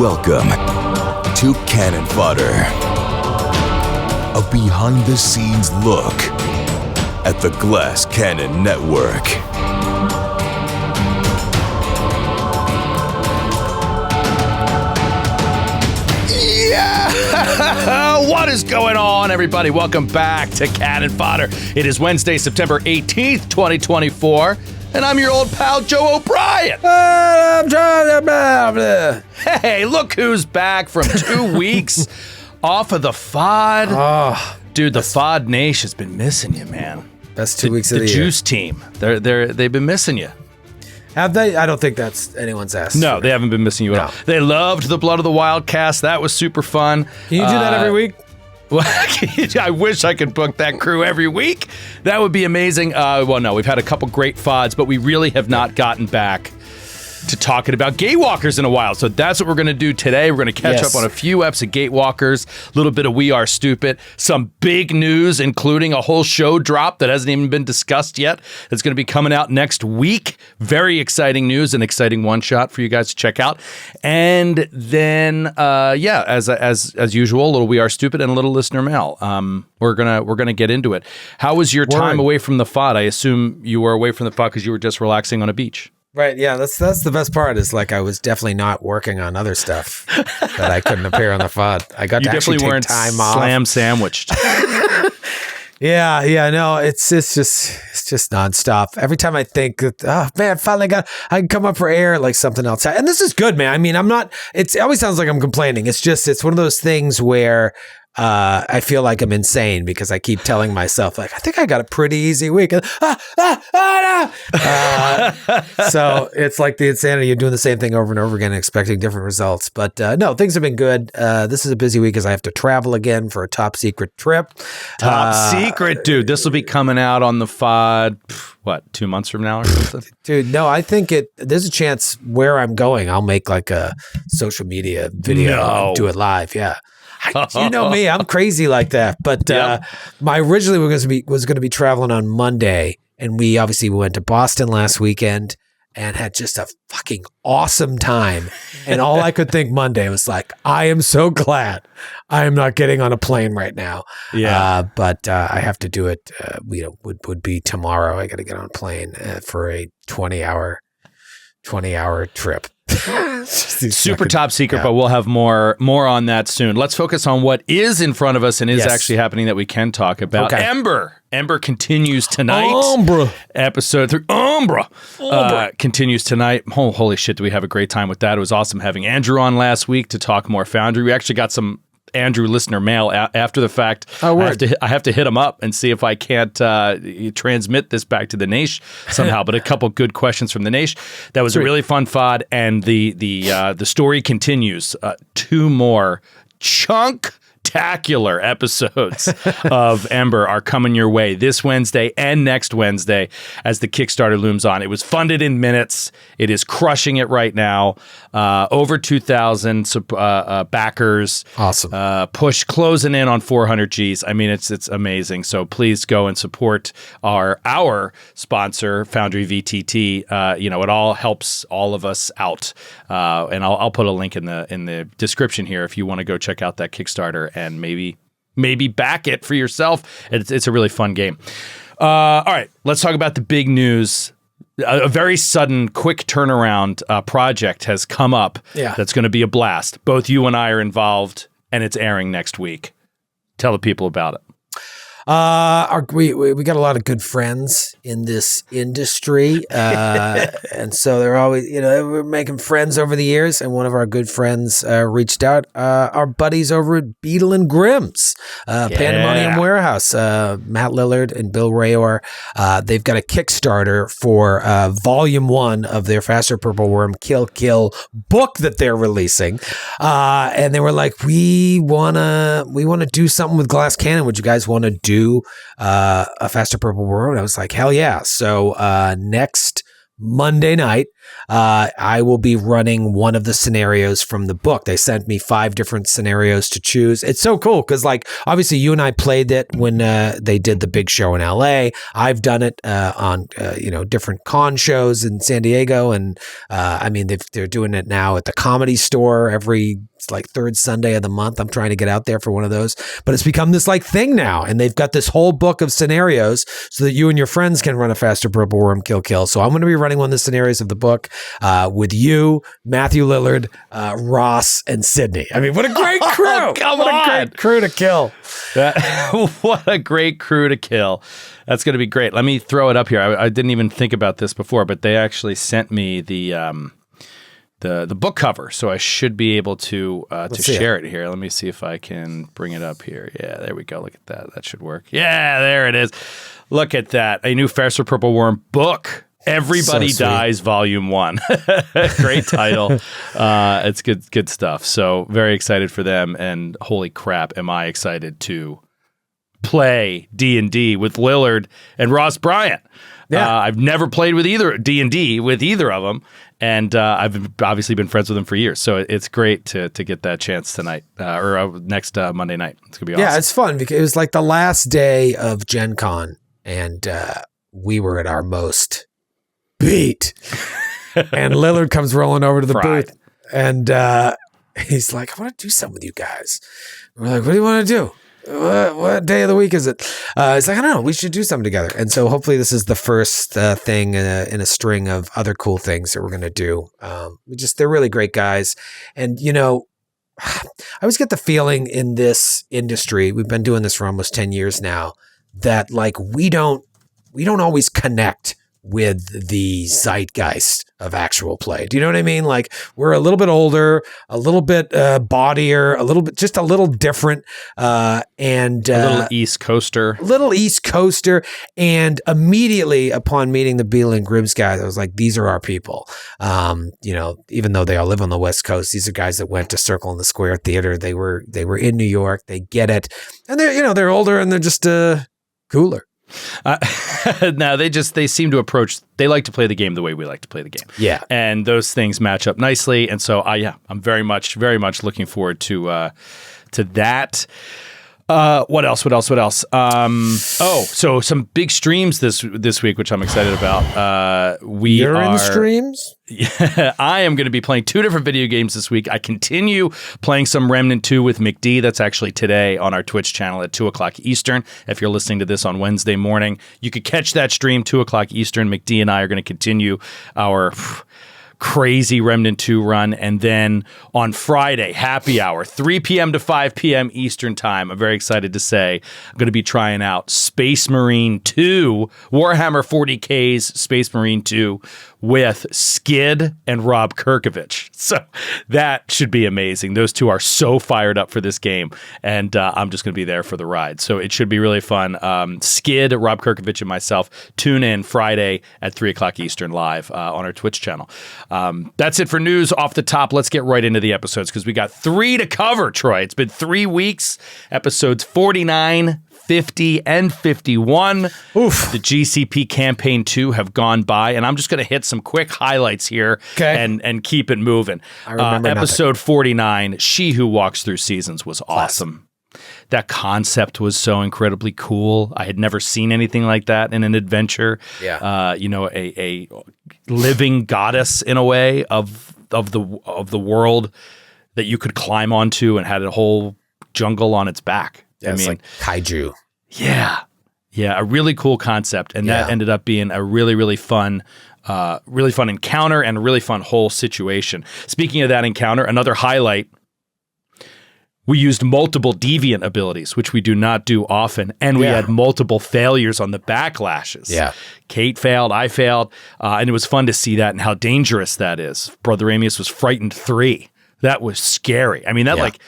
Welcome to Cannon Fodder, a behind-the-scenes look at the Glass Cannon Network. Yeah! What is going on, everybody? Welcome back to Cannon Fodder. It is Wednesday, September 18th, 2024. And I'm your old pal, Joe O'Brien. Hey, look who's back from 2 weeks off of the FOD. Oh, dude, the FOD Naish has been missing you, man. Best 2 weeks of the year. The Juice team, they've been missing you. Have they? I don't think that's anyone's asked. No, they haven't been missing you at all. They loved the Blood of the Wild cast. That was super fun. Can you do that every week? Well, I wish I could book that crew every week. That would be amazing. Well, no, we've had a couple great FODs, but we really have not gotten back to talking about Gatewalkers in a while. So that's what we're going to do today. We're going to catch up on a few eps of Gatewalkers, a little bit of We Are Stupid, some big news, including a whole show drop that hasn't even been discussed yet. That's going to be coming out next week. Very exciting news, an exciting one-shot for you guys to check out. And then, as usual, a little We Are Stupid and a little listener mail. We're gonna get into it. How was your time away from the FOD? I assume you were away from the FOD because you were just relaxing on a beach. Right, yeah, that's the best part is like I was definitely not working on other stuff that I couldn't appear on the FOD. I got to actually take time off. Slam sandwiched. Yeah, no, it's just nonstop. Every time I think that, oh man, finally I can come up for air, like something else. And this is good, man. I mean, it always sounds like I'm complaining. It's one of those things where I feel like I'm insane because I keep telling myself, like, I think I got a pretty easy week. So it's like the insanity of doing the same thing over and over again, expecting different results. But no, things have been good. This is a busy week as I have to travel again for a top secret trip. Top secret, dude. This will be coming out on the FOD, 2 months from now or something? Dude, no, I think there's a chance where I'm going, I'll make like a social media video and do it live. Yeah. You know me, I'm crazy like that. But my originally was going to be traveling on Monday, and we went to Boston last weekend and had just a fucking awesome time. And all I could think Monday was like, I am so glad I am not getting on a plane right now. Yeah, but I have to do it. Would be tomorrow. I got to get on a plane for a 20-hour trip. Super top secret, but we'll have more on that soon. Let's focus on what is in front of us and is actually happening that we can talk about. Okay. Ember continues tonight. Episode 3. Continues tonight. Oh, holy shit, do we have a great time with that. It was awesome having Andrew on last week to talk more Foundry. We actually got some Andrew listener mail after the fact. I have to hit him up and see if I can't transmit this back to the Naish somehow. But a couple good questions from the Naish. That was a really fun FOD, and the story continues. 2 more chunk-tacular episodes of Ember are coming your way this Wednesday and next Wednesday as the Kickstarter looms on. It was funded in minutes. It is crushing it right now. Over 2,000 backers. Awesome. Push closing in on 400 Gs. I mean, it's amazing. So please go and support our sponsor, Foundry VTT. It all helps all of us out. And I'll put a link in the description here if you want to go check out that Kickstarter and maybe back it for yourself. It's a really fun game. All right, let's talk about the big news. A very sudden, quick turnaround project has come up that's going to be a blast. Both you and I are involved, and it's airing next week. Tell the people about it. We got a lot of good friends in this industry, and so they're always, we're making friends over the years. And one of our good friends reached out. Our buddies over at Beetle and Grimm's, Pandemonium Warehouse, Matt Lillard and Bill Rayor. They've got a Kickstarter for Volume 1 of their Faster Purple Worm Kill book that they're releasing, and they were like, we wanna do something with Glass Cannon. Would you guys want to do a Faster Purple Worm? And I was like, hell yeah. So next Monday night, I will be running one of the scenarios from the book. They sent me 5 different scenarios to choose. It's so cool because, like, obviously you and I played it when they did the big show in LA. I've done it on different con shows in San Diego, and I mean they're doing it now at the Comedy Store every like third Sunday of the month. I'm trying to get out there for one of those, but it's become this like thing now, and they've got this whole book of scenarios so that you and your friends can run a faster purple worm kill. So I'm going to be running one of the scenarios of the book with you, Matthew Lillard, Ross, and Sydney. I mean, what a great crew! What a great crew to kill! What a great crew to kill! That's going to be great. Let me throw it up here. I didn't even think about this before, but they actually sent me the book cover, so I should be able to share it here. Let me see if I can bring it up here. Yeah, there we go. Look at that. That should work. Yeah, there it is. Look at that. A new Faster Purple Worm book. Everybody Dies, Volume 1. Great title. It's good stuff. So very excited for them, and holy crap, am I excited to play D&D with Lillard and Ross Bryant. Yeah. I've never played with either D&D with either of them, and I've obviously been friends with them for years. So it's great to get that chance tonight or next Monday night. It's gonna be awesome. Yeah, it's fun because it was like the last day of Gen Con, and we were at our most beat. And Lillard comes rolling over to the booth, and he's like, "I want to do something with you guys." We're like, "What do you want to do? What day of the week is it?" It's like, I don't know. We should do something together. And so hopefully this is the first thing in a string of other cool things that we're going to do. They're really great guys. And, I always get the feeling in this industry, we've been doing this for almost 10 years now, that like we don't always connect with the zeitgeist of actual play. Do you know what I mean? Like we're a little bit older, a little bit bawdier, just a little different, and a little East Coaster. And immediately upon meeting the Beetle and Gribbs guys, I was like, these are our people. Even though they all live on the West Coast, these are guys that went to Circle in the Square Theater. They were in New York. They get it, and they're older and they're just cooler. Now they seem to approach. They like to play the game the way we like to play the game. Yeah, and those things match up nicely. And so, I'm very much looking forward to that. What else? So some big streams this week, which I'm excited about. You're in streams? Yeah, I am going to be playing 2 different video games this week. I continue playing some Remnant 2 with McD. That's actually today on our Twitch channel at 2:00 Eastern. If you're listening to this on Wednesday morning, you could catch that stream 2:00 Eastern. McD and I are going to continue our crazy Remnant 2 run, and then on Friday, happy hour, 3 p.m. to 5 p.m. Eastern time. I'm very excited to say I'm going to be trying out Space Marine 2, Warhammer 40K's Space Marine 2 with Skid and Rob Kirkovich. So that should be amazing. Those two are so fired up for this game, and I'm just going to be there for the ride. So it should be really fun. Skid, Rob Kirkovich, and myself tune in Friday at 3:00 Eastern live on our Twitch channel. That's it for news off the top. Let's get right into the episodes because we got 3 to cover, Troy. It's been 3 weeks. Episodes 49, 50, and 51. Oof. The GCP Campaign 2 have gone by, and I'm just going to hit some quick highlights here and keep it moving. I remember episode 49, She Who Walks Through Seasons, was awesome. That concept was so incredibly cool. I had never seen anything like that in an adventure. Yeah. A living goddess in a way of the world that you could climb onto and had a whole jungle on its back. Yeah, it's like kaiju. Yeah, a really cool concept, and that ended up being a really, really fun encounter and a really fun whole situation. Speaking of that encounter, another highlight. We used multiple deviant abilities, which we do not do often, and we had multiple failures on the backlashes. Yeah. Kate failed, I failed, and it was fun to see that and how dangerous that is. Brother Amius was frightened 3. That was scary. I mean, that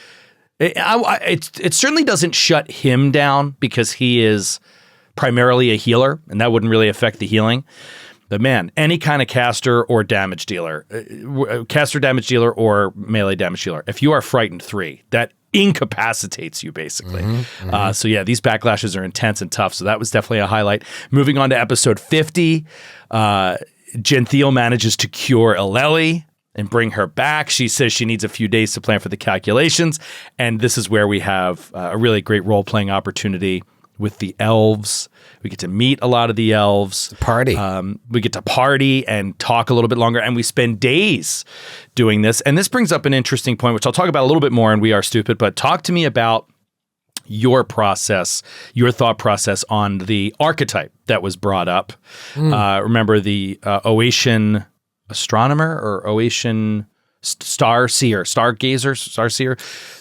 it certainly doesn't shut him down because he is primarily a healer, and that wouldn't really affect the healing. But man, any kind of caster or damage dealer, or melee damage dealer, if you are frightened 3, that incapacitates you basically. So yeah, these backlashes are intense and tough. So that was definitely a highlight. Moving on to episode 50, Genthiel manages to cure Lavallee and bring her back. She says she needs a few days to plan for the calculations. And this is where we have a really great role-playing opportunity with the elves. We get to meet a lot of the elves. Party. We get to party and talk a little bit longer, and we spend days doing this. And this brings up an interesting point, which I'll talk about a little bit more in We Are Stupid, but talk to me about your process, your thought process on the archetype that was brought up. Remember the Oatian astronomer or Oatian stargazer,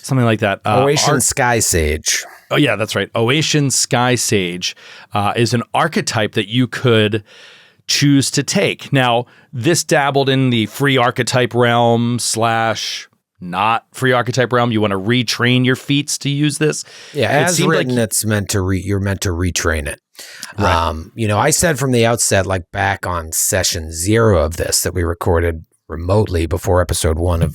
something like that. Oatian sky sage. Oh, yeah, that's right. Oatian sky sage is an archetype that you could choose to take. Now, this dabbled in the free archetype realm / not free archetype realm. You want to retrain your feats to use this. Yeah, as written, it's meant to you're meant to retrain it. Right. I said from the outset, like back on session 0 of this that we recorded remotely before episode 1 of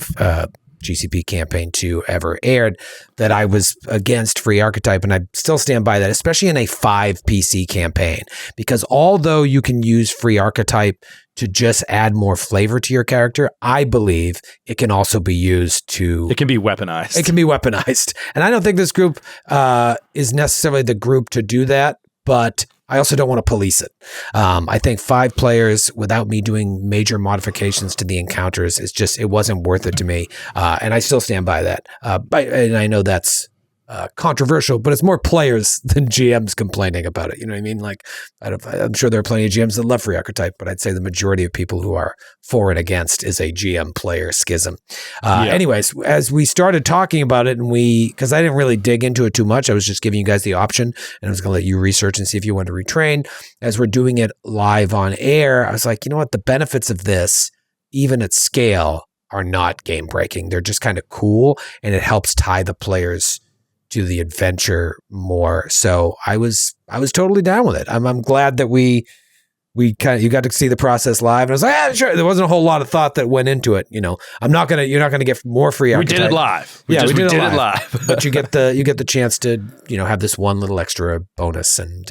GCP Campaign 2 ever aired, that I was against free archetype, and I still stand by that, especially in a 5 PC campaign, because although you can use free archetype to just add more flavor to your character, I believe it can also be used to... It can be weaponized. It can be weaponized. And I don't think this group is necessarily the group to do that, but I also don't want to police it. I think 5 players without me doing major modifications to the encounters it wasn't worth it to me. And I still stand by that. And I know that's controversial, but it's more players than GMs complaining about it. You know what I mean? Like, I'm sure there are plenty of GMs that love free archetype, but I'd say the majority of people who are for and against is a GM player schism. Anyways, as we started talking about it, and because I didn't really dig into it too much, I was just giving you guys the option, and I was going to let you research and see if you want to retrain. As we're doing it live on air, I was like, you know what? The benefits of this, even at scale, are not game breaking. They're just kind of cool, and it helps tie the players to the adventure more. So I was totally down with it. I'm glad that you got to see the process live, and I was like, sure. There wasn't a whole lot of thought that went into it. You're not gonna get more free archetype. We did it live. We did it live. But you get the chance to have this one little extra bonus, and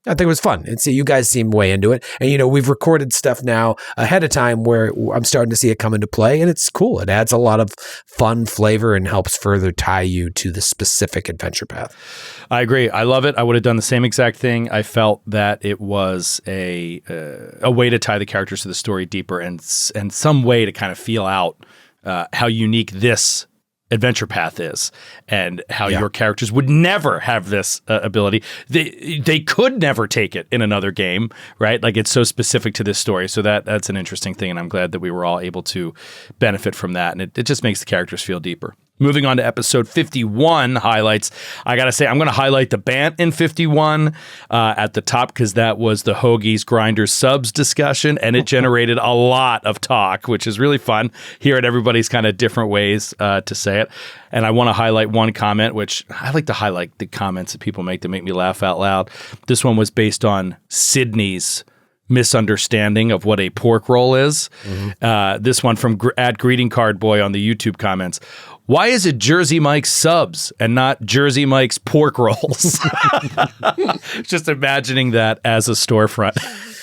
I think it was fun. And you guys seem way into it. And, we've recorded stuff now ahead of time where I'm starting to see it come into play, and it's cool. It adds a lot of fun flavor and helps further tie you to the specific adventure path. I agree. I love it. I would have done the same exact thing. I felt that it was a way to tie the characters to the story deeper and some way to kind of feel out how unique this adventure path is, and how your characters would never have this ability. They could never take it in another game, right? Like, it's so specific to this story. So that's an interesting thing, and I'm glad that we were all able to benefit from that, and it just makes the characters feel deeper. Moving on to episode 51 highlights, I got to say, I'm going to highlight the Bant in 51 at the top, because that was the Hoagies, Grinders, Subs discussion, and it generated a lot of talk, which is really fun, hearing everybody's kind of different ways to say it. And I want to highlight one comment, which I like to highlight the comments that people make that make me laugh out loud. This one was based on Sydney's misunderstanding of what a pork roll is. Mm-hmm. This one from @Greeting Card Boy on the YouTube comments. Why is it Jersey Mike's subs and not Jersey Mike's pork rolls? Just imagining that as a storefront.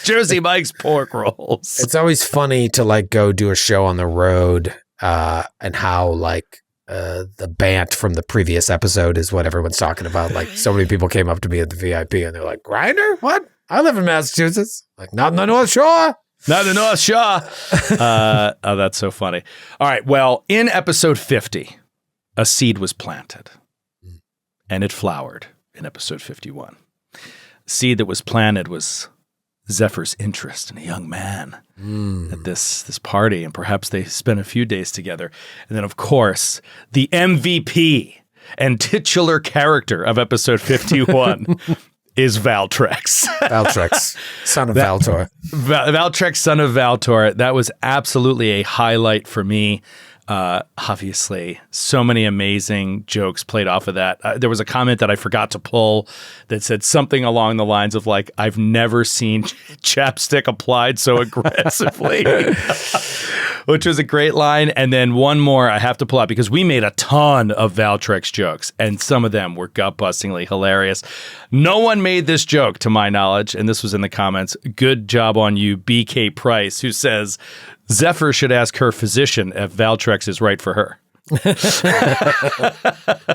Jersey Mike's pork rolls. It's always funny to go do a show on the road and how the Bant from the previous episode is what everyone's talking about. Like, so many people came up to me at the VIP and they're like, Grinder? What? I live in Massachusetts. Like, not in the North Shore. Not the North Shore. Oh, that's so funny. All right. Well, in episode 50, a seed was planted and it flowered in episode 51. The seed that was planted was Zephyr's interest in a young man at this party, and perhaps they spent a few days together. And then, of course, the MVP and titular character of episode 51 is Valtrex. Valtrex, son of Valtor. Valtrex, son of Valtor. That was absolutely a highlight for me. Obviously, so many amazing jokes played off of that. There was a comment that I forgot to pull that said something along the lines of like, I've never seen chapstick applied so aggressively. which was a great line. And then one more I have to pull out because we made a ton of Valtrex jokes, and some of them were gut-bustingly hilarious. No one made this joke, to my knowledge, and this was in the comments. Good job on you, BK Price, who says, Zephyr should ask her physician if Valtrex is right for her. That's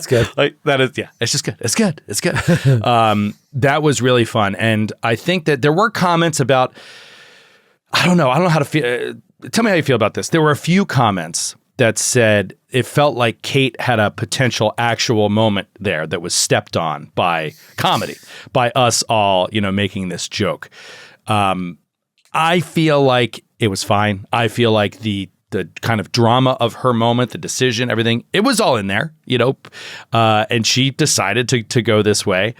good. Like that is, yeah. It's just good. It's good. It's good. That was really fun, and I think that there were comments about. I don't know how to feel. Tell me how you feel about this. There were a few comments that said it felt like Kate had a potential actual moment there that was stepped on by comedy, by us all, making this joke. I feel like it was fine. I feel like the kind of drama of her moment, the decision, everything, it was all in there, and she decided to go this way.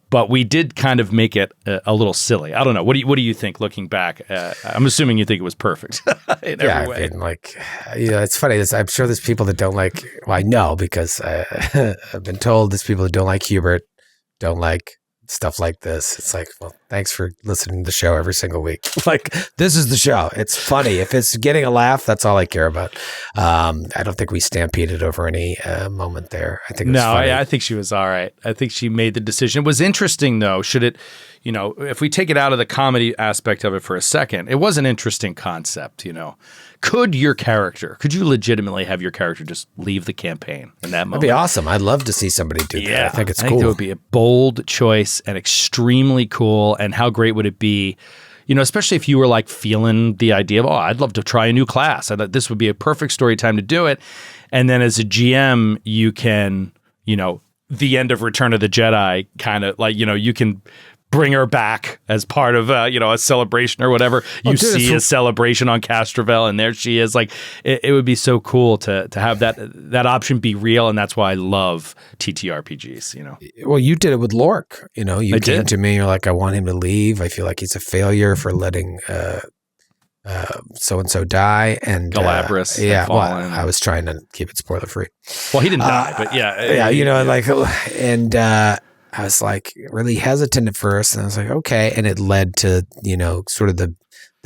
But we did kind of make it a little silly. I don't know. What do you think looking back? I'm assuming you think it was perfect in every way. I mean, it's funny. I'm sure there's people that don't like, well, I know because I've been told there's people that don't like Hubert, don't like stuff like this. It's like, well, thanks for listening to the show every single week. Like, this is the show. It's funny. If it's getting a laugh, that's all I care about. I don't think we stampeded over any moment there. I think it was funny. I think she was all right. I think she made the decision. It was interesting, though. Should it, if we take it out of the comedy aspect of it for a second, it was an interesting concept, Could you legitimately have your character just leave the campaign in that moment? That'd be awesome. I'd love to see somebody do that. I think it's cool. I think it would be a bold choice and extremely cool. And how great would it be, especially if you were like feeling the idea of, I'd love to try a new class. I thought this would be a perfect story time to do it. And then as a GM, you can, the end of Return of the Jedi kind of like, you can bring her back as part of a celebration or whatever. You see a celebration on Castrovel, and there she is. Like it would be so cool to have that option be real, and that's why I love TTRPGs. Well, you did it with Lork. You came to me. You're like, I want him to leave. I feel like he's a failure for letting so and so die. And Galabras. I was trying to keep it spoiler free. Well, he didn't die, but I was like really hesitant at first, and I was like, okay. And it led to, sort of the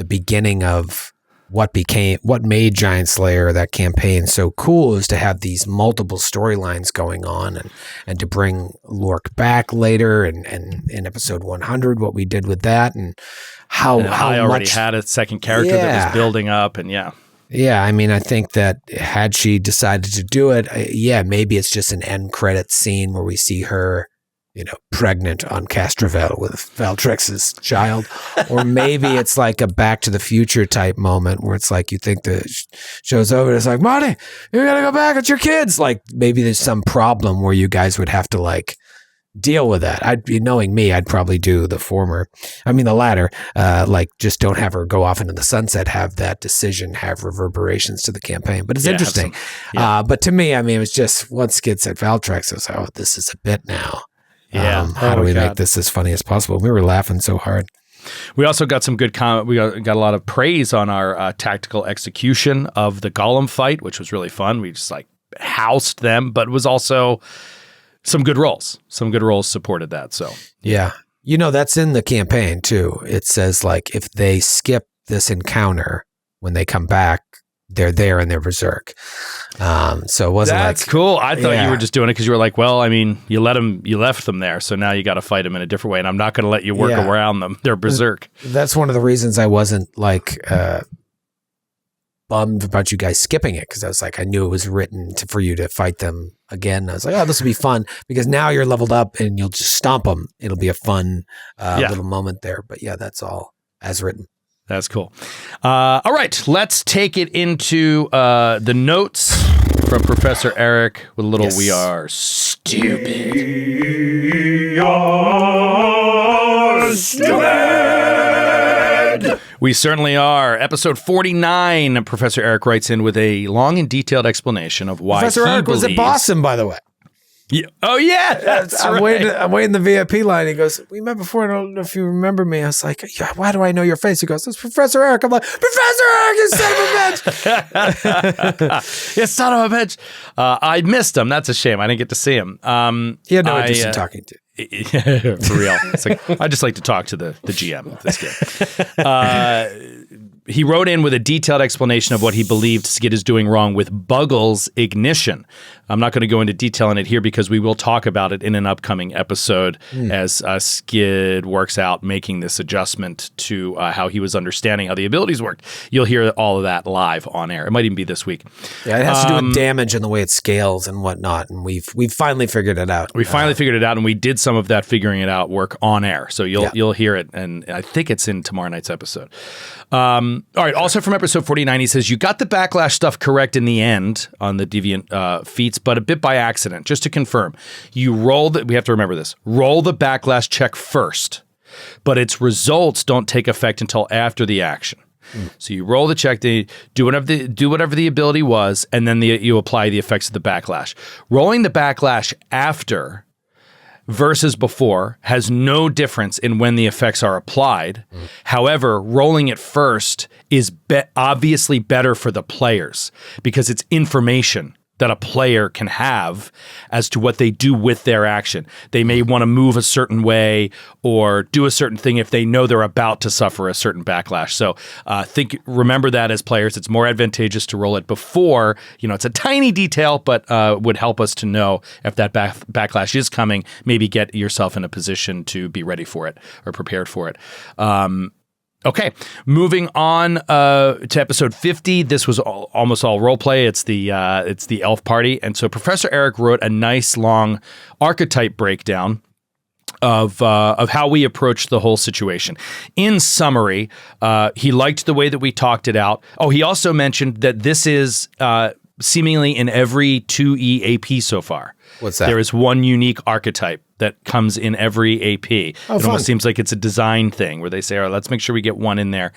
beginning of what made Giant Slayer, that campaign, so cool, is to have these multiple storylines going on and to bring Lork back later and in episode 100, what we did with that and how I already had a second character that was building up and Yeah, I mean, I think that had she decided to do it, maybe it's just an end credit scene where we see her pregnant on Castrovel with Valtrex's child. Or maybe it's like a Back to the Future type moment where it's like you think the show's over and it's like, Marty, you gotta go back, it's your kids. Like maybe there's some problem where you guys would have to like deal with that. Knowing me, I'd probably do the latter, like just don't have her go off into the sunset, have that decision have reverberations to the campaign. But it's interesting. But to me, I mean, it was just once Skid said Valtrex, I was like, this is a bit now. How do we make this as funny as possible? We were laughing so hard. We also got some good comment. We got a lot of praise on our tactical execution of the Golem fight, which was really fun. We just like housed them, but it was also some good rolls. Some good rolls supported that. So yeah, that's in the campaign too. It says like if they skip this encounter when they come back, they're there and they're berserk. So it wasn't that's cool. I thought you were just doing it because you were like, well, I mean, you left them there, so now you got to fight them in a different way, and I'm not going to let you work around them. They're berserk. That's one of the reasons I wasn't like bummed about you guys skipping it, because I was like, I knew it was written for you to fight them again. I was like, this will be fun because now you're leveled up and you'll just stomp them. It'll be a fun little moment there. But yeah, that's all as written. That's cool. All right, let's take it into the notes from Professor Eric with a little We Are Stupid. We are stupid. We certainly are. Episode 49, Professor Eric writes in with a long and detailed explanation of why Professor Eric was at Boston, by the way. Yeah. Oh, yeah. That's right. I'm waiting the VIP line. He goes, we met before. I don't know if you remember me. I was like, why do I know your face? He goes, it's Professor Eric. I'm like, Professor Eric, you son of a bitch. You son of a bitch. I missed him. That's a shame. I didn't get to see him. He had no interest in talking to for real. It's like, I just like to talk to the GM of this game. he wrote in with a detailed explanation of what he believed Skid is doing wrong with Buggle's ignition. I'm not going to go into detail on it here because we will talk about it in an upcoming episode as Skid works out making this adjustment to how he was understanding how the abilities worked. You'll hear all of that live on air. It might even be this week. Yeah, it has to do with damage and the way it scales and whatnot, and we've finally figured it out. We finally figured it out, and we did some of that figuring it out work on air. So you'll hear it, and I think it's in tomorrow night's episode. All right. Also from episode 49, he says, you got the backlash stuff correct in the end on the deviant feats, but a bit by accident. Just to confirm, you we have to remember this, roll the backlash check first, but its results don't take effect until after the action. So you roll the check, do whatever the ability was, and then you apply the effects of the backlash. Rolling the backlash after versus before has no difference in when the effects are applied. However, rolling it first is obviously better for the players because it's information that a player can have as to what they do with their action. They may want to move a certain way or do a certain thing if they know they're about to suffer a certain backlash. So remember that as players, it's more advantageous to roll it before. It's a tiny detail, but would help us to know if that backlash is coming. Maybe get yourself in a position to be ready for it or prepared for it. Okay, moving on to episode 50. This was almost all role play. It's the elf party, and so Professor Eric wrote a nice long archetype breakdown of how we approached the whole situation. In summary, he liked the way that we talked it out. Oh, he also mentioned that this is seemingly in every 2E AP so far. What's that? There is one unique archetype that comes in every AP. It almost seems like it's a design thing where they say, all right, let's make sure we get one in there.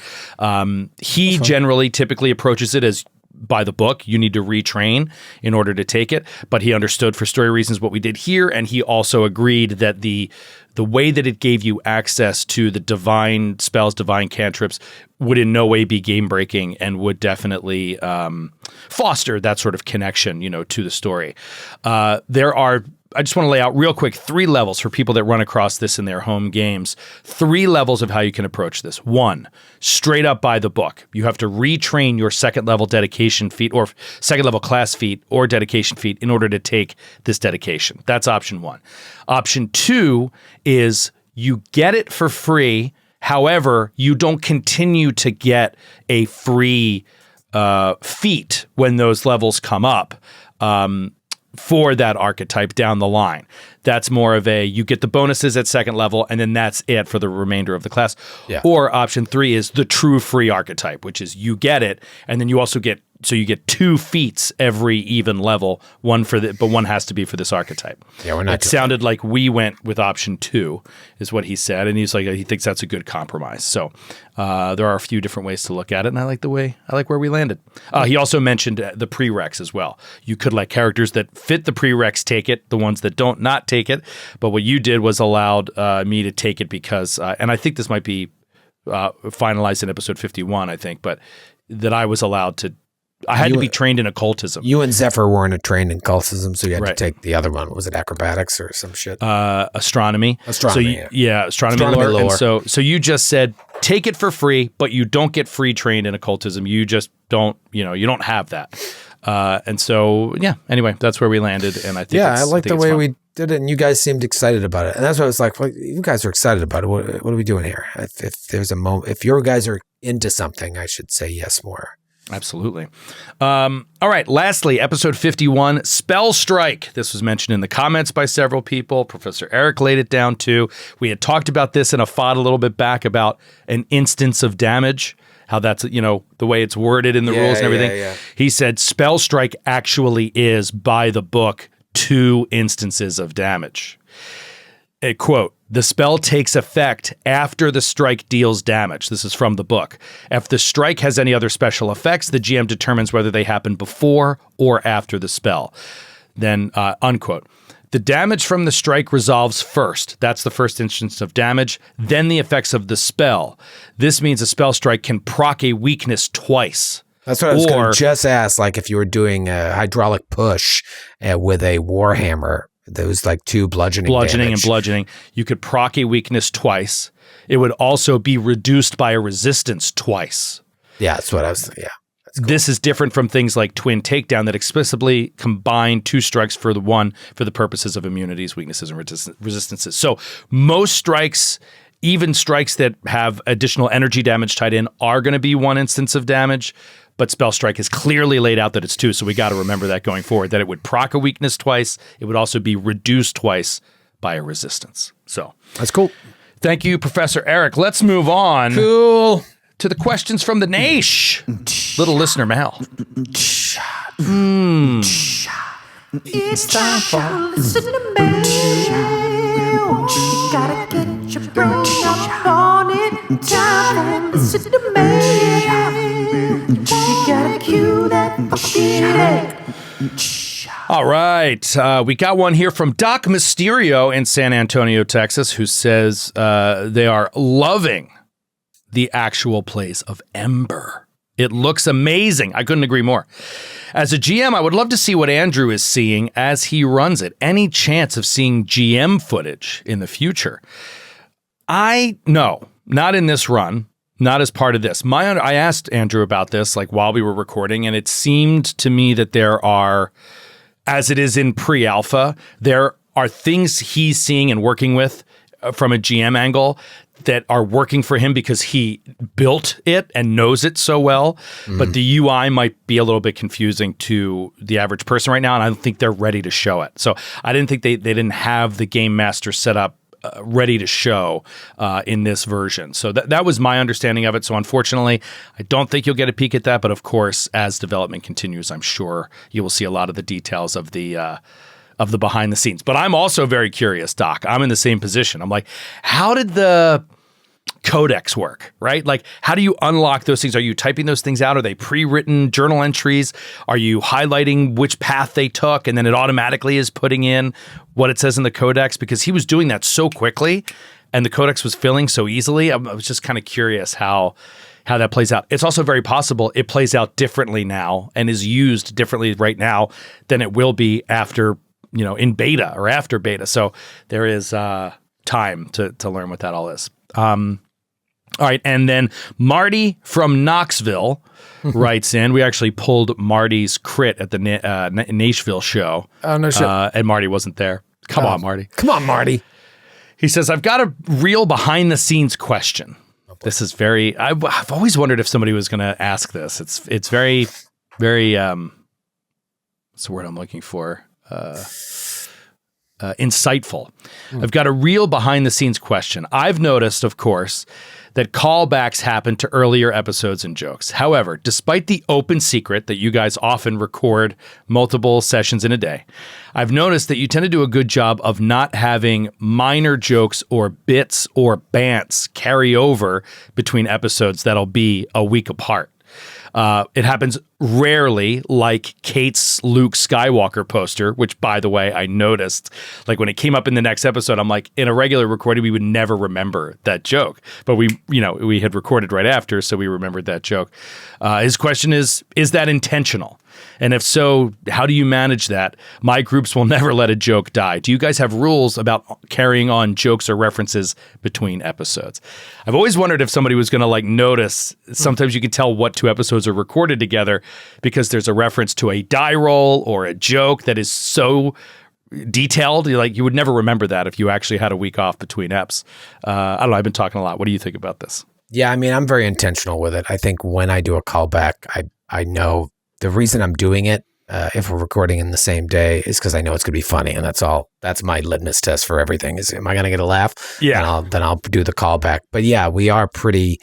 He generally typically approaches it as by the book. You need to retrain in order to take it. But he understood for story reasons what we did here. And he also agreed that the way that it gave you access to the divine spells, divine cantrips, would in no way be game breaking and would definitely foster that sort of connection, to the story. I just want to lay out real quick 3 levels for people that run across this in their home games. 3 levels of how you can approach this. 1, straight up by the book. You have to retrain your second level dedication feat or second level class feat or dedication feat in order to take this dedication. That's option 1. Option 2 is you get it for free. However, you don't continue to get a free feat when those levels come up. For that archetype down the line. That's more of you get the bonuses at second level, and then that's it for the remainder of the class. Yeah. Or option 3 is the true free archetype, which is you get it, and then you also get 2 feats every even level, but one has to be for this archetype. Yeah, we're not. It sounded like we went with option 2, is what he said, and he's like he thinks that's a good compromise. So there are a few different ways to look at it, and I like where we landed. He also mentioned the prereqs as well. You could let characters that fit the prereqs take it, the ones that don't not take it. But what you did was allowed me to take it because, and I think this might be finalized in episode 51, I think, but that I was allowed to. I had to be trained in occultism. You and Zephyr weren't trained in occultism, so you had to take the other one. Was it acrobatics or some shit? Astronomy. Astronomy. So astronomy lore. And so you just said take it for free, but you don't get free trained in occultism. You just don't. You don't have that. And so Anyway, that's where we landed, and I think I like the way we did it, and you guys seemed excited about it, and that's what I was like. Well, you guys are excited about it. What are we doing here? If there's a moment, if your guys are into something, I should say yes more. Absolutely. All right. Lastly, episode 51, Spell Strike. This was mentioned in the comments by several people. Professor Eric laid it down too. We had talked about this in a FOD a little bit back about an instance of damage, how that's, the way it's worded in the rules and everything. Yeah. He said Spell Strike actually is, by the book, 2 instances of damage. A quote, the spell takes effect after the strike deals damage. This is from the book. If the strike has any other special effects, the GM determines whether they happen before or after the spell. Then, unquote. The damage from the strike resolves first. That's the first instance of damage. Then the effects of the spell. This means a spell strike can proc a weakness twice. That's what I was going to just ask. Like if you were doing a hydraulic push with a warhammer, those like 2 bludgeoning and bludgeoning. You could proc a weakness twice. It would also be reduced by a resistance twice. Yeah, that's what I was. Yeah. Cool. This is different from things like Twin Takedown that explicitly combine 2 strikes for the purposes of immunities, weaknesses, and resistances. So most strikes, even strikes that have additional energy damage tied in, are going to be 1 instance of damage. But Spell Strike is clearly laid out that it's 2, so we got to remember that going forward, that it would proc a weakness twice. It would also be reduced twice by a resistance. So that's cool. Thank you, Professor Eric. Let's move on. Cool. To the questions from the Naish. Little listener mail. It's time for listener mail. You gotta get your brain up on it. Time for listener mail. You gotta cue that fucking egg. All right. We got one here from Doc Mysterio in San Antonio, Texas, who says they are loving the actual plays of Ember. It looks amazing. I couldn't agree more. As a GM, I would love to see what Andrew is seeing as he runs it. Any chance of seeing GM footage in the future? No, not in this run, not as part of this. I asked Andrew about this like while we were recording, and it seemed to me that there are, as it is in pre-alpha, there are things he's seeing and working with from a GM angle that are working for him because he built it and knows it so well. But the UI might be a little bit confusing to the average person right now, and I don't think they're ready to show it. So I didn't think they didn't have the game master set up ready to show in this version. So that was my understanding of it. So unfortunately, I don't think you'll get a peek at that. But of course, as development continues, I'm sure you will see a lot of the details of the behind the scenes. But I'm also very curious, Doc. I'm in the same position. I'm like, how did the codex work, right? Like, how do you unlock those things? Are you typing those things out? Are they pre-written journal entries? Are you highlighting which path they took and then it automatically is putting in what it says in the codex? Because he was doing that so quickly and the codex was filling so easily. I was just kind of curious how that plays out. It's also very possible it plays out differently now and is used differently right now than it will be after, in beta or after beta. So there is time to learn what that all is. All right, and then Marty from Knoxville writes in. We actually pulled Marty's crit at the Nashville show. Oh, no shit. And Marty wasn't there. Come on, Marty. Come on, Marty. He says, I've got a real behind-the-scenes question. This is very... I've always wondered if somebody was going to ask this. It's very, very... what's the word I'm looking for? Insightful. I've got a real behind-the-scenes question. I've noticed, of course, that callbacks happen to earlier episodes and jokes. However, despite the open secret that you guys often record multiple sessions in a day, I've noticed that you tend to do a good job of not having minor jokes or bits or bants carry over between episodes that'll be a week apart. It happens rarely, like Kate's Luke Skywalker poster, which, by the way, I noticed. Like when it came up in the next episode, I'm like, in a regular recording, we would never remember that joke. But we had recorded right after, so we remembered that joke. His question is that intentional? And if so, how do you manage that? My groups will never let a joke die. Do you guys have rules about carrying on jokes or references between episodes? I've always wondered if somebody was going to notice. Sometimes you can tell what 2 episodes are recorded together because there's a reference to a die roll or a joke that is so detailed. You would never remember that if you actually had a week off between eps. I don't know. I've been talking a lot. What do you think about this? Yeah, I mean, I'm very intentional with it. I think when I do a callback, I know the reason I'm doing it, if we're recording in the same day, is because I know it's going to be funny, and that's all. That's my litmus test for everything. Is am I going to get a laugh? Yeah. Then I'll do the callback. But yeah, we are pretty.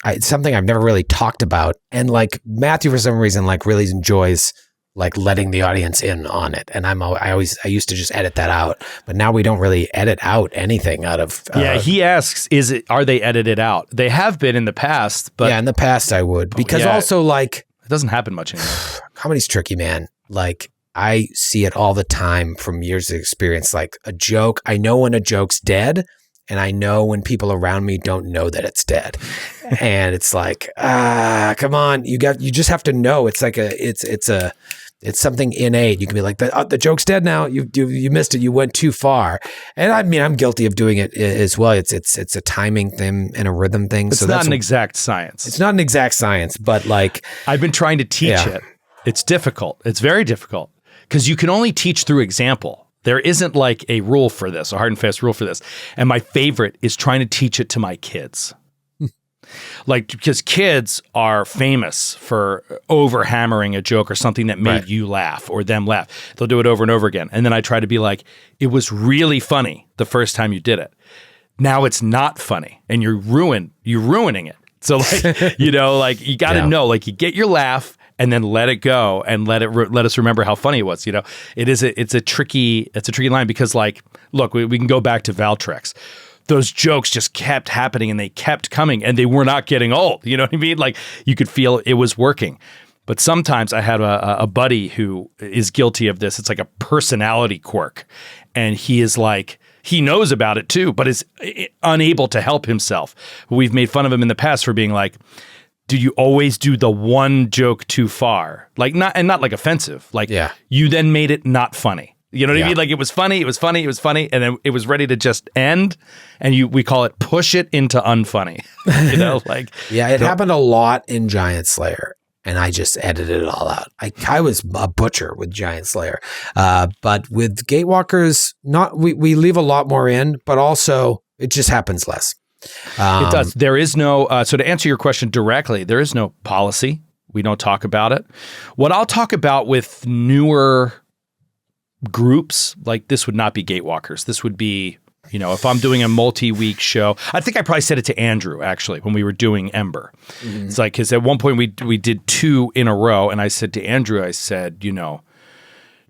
It's something I've never really talked about, and Matthew for some reason really enjoys letting the audience in on it, and I used to just edit that out, but now we don't really edit out anything out of. He asks, are they edited out? They have been in the past, but in the past I would because also it doesn't happen much anymore. Comedy's tricky, man. I see it all the time from years of experience. A joke, I know when a joke's dead, and I know when people around me don't know that it's dead. And it's come on, you just have to know. It's it's something innate. You can be like, the joke's dead now. You missed it. You went too far. And I mean, I'm guilty of doing it as well. It's a timing thing and a rhythm thing. It's not an exact science. It's not an exact science, but like I've been trying to teach it. It's difficult. It's very difficult because you can only teach through example. There isn't like a rule for this, a hard and fast rule for this. And my favorite is trying to teach it to my kids. Like, because kids are famous for over hammering a joke or something that made you laugh or them laugh. They'll do it over and over again. And then I try to be like, it was really funny the first time you did it. Now it's not funny and you're ruining it. So like, you know, like you got to know, like you get your laugh and then let it go and let us remember how funny it was. You know, it's a tricky line because like, look, we can go back to Valtrex. Those jokes just kept happening and they kept coming and they were not getting old. You know what I mean? Like you could feel it was working. But sometimes I had a buddy who is guilty of this. It's like a personality quirk. And he is like, he knows about it too, but is unable to help himself. We've made fun of him in the past for being like, do you always do the one joke too far? Like not like offensive. Like you then made it not funny. You know what I mean? Like it was funny, and then it was ready to just end. And we call it push it into unfunny. You know, like it happened a lot in Giant Slayer, and I just edited it all out. I was a butcher with Giant Slayer, but with Gatewalkers, we leave a lot more in, but also it just happens less. It does. There is no. So to answer your question directly, there is no policy. We don't talk about it. What I'll talk about with newer groups, like this would not be Gatewalkers. This would be, you know, if I'm doing a multi-week show, I think I probably said it to Andrew actually when we were doing Ember. Mm-hmm. It's like, because at one point we did 2 in a row, and I said to Andrew, I said, you know,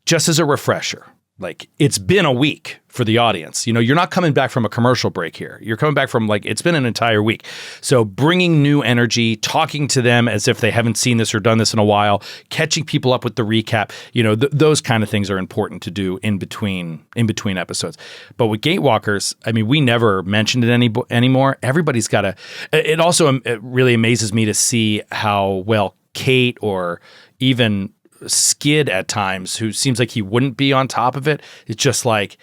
just as a refresher, like it's been a week for the audience. You know, you're not coming back from a commercial break here. You're coming back from like, it's been an entire week. So bringing new energy, talking to them as if they haven't seen this or done this in a while, catching people up with the recap, you know, those kind of things are important to do in between episodes. But with Gatewalkers, I mean, we never mentioned it anymore. Everybody's got it also it really amazes me to see how well Kate or even Skid at times, who seems like he wouldn't be on top of it, it's just like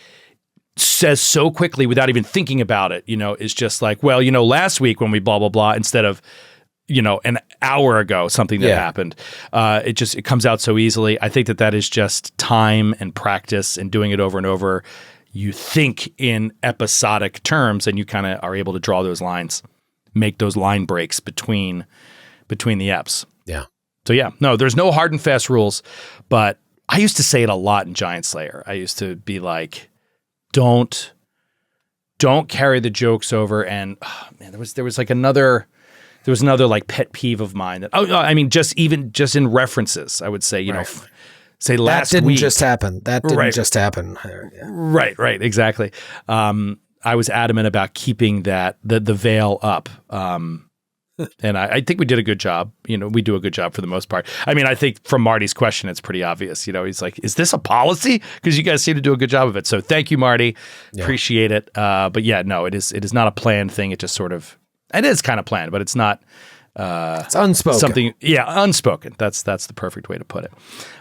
says so quickly without even thinking about it, you know, it's just like, well, you know, last week when we blah, blah, blah, instead of, you know, an hour ago, something that happened. It comes out so easily. I think that is just time and practice and doing it over and over. You think in episodic terms and you kind of are able to draw those lines, make those line breaks between the eps. Yeah. So yeah, no, there's no hard and fast rules, but I used to say it a lot in Giant Slayer. I used to be like, don't carry the jokes over. And man, there was another like pet peeve of mine that, I mean, just in references, I would say, you know, say last week. That didn't just happen. That didn't just happen. Yeah. Right. Exactly. I was adamant about keeping the veil up. And I think we did a good job. You know, we do a good job for the most part. I mean, I think from Marty's question, it's pretty obvious. You know, he's like, is this a policy? Because you guys seem to do a good job of it. So thank you, Marty. Yeah. Appreciate it. But yeah, no, it is not a planned thing. It just sort of, it is kind of planned, but it's not. It's unspoken. Unspoken. That's the perfect way to put it.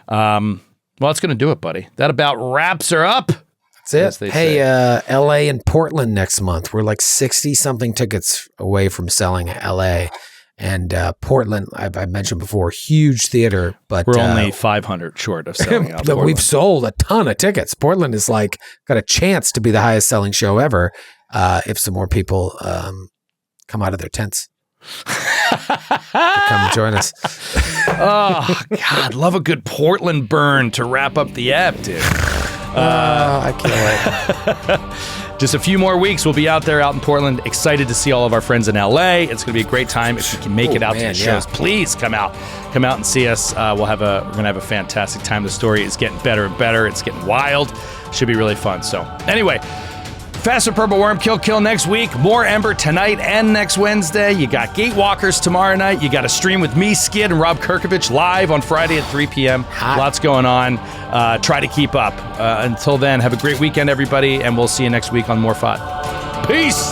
Well, that's going to do it, buddy. That about wraps her up. That's it. Hey, LA and Portland next month. We're like 60-something tickets away from selling LA. And Portland, I mentioned before, huge theater. But we're only 500 short of selling out Portland. We've sold a ton of tickets. Portland is like got a chance to be the highest selling show ever if some more people come out of their tents. Come join us. Oh, God, love a good Portland burn to wrap up the app, dude. I can't wait. Just a few more weeks. We'll be out in Portland. Excited to see all of our friends in LA. It's going to be a great time. If you can make it out to the shows, please come out and see us. We're going to have a fantastic time. The story is getting better and better. It's getting wild. Should be really fun. So anyway, Faster Purple Worm Kill next week. More Ember tonight and next Wednesday. You got Gatewalkers tomorrow night. You got a stream with me, Skid, and Rob Kirkovich live on Friday at 3 p.m. Lots going on. Try to keep up. Until then, have a great weekend, everybody, and we'll see you next week on More FOD. Peace!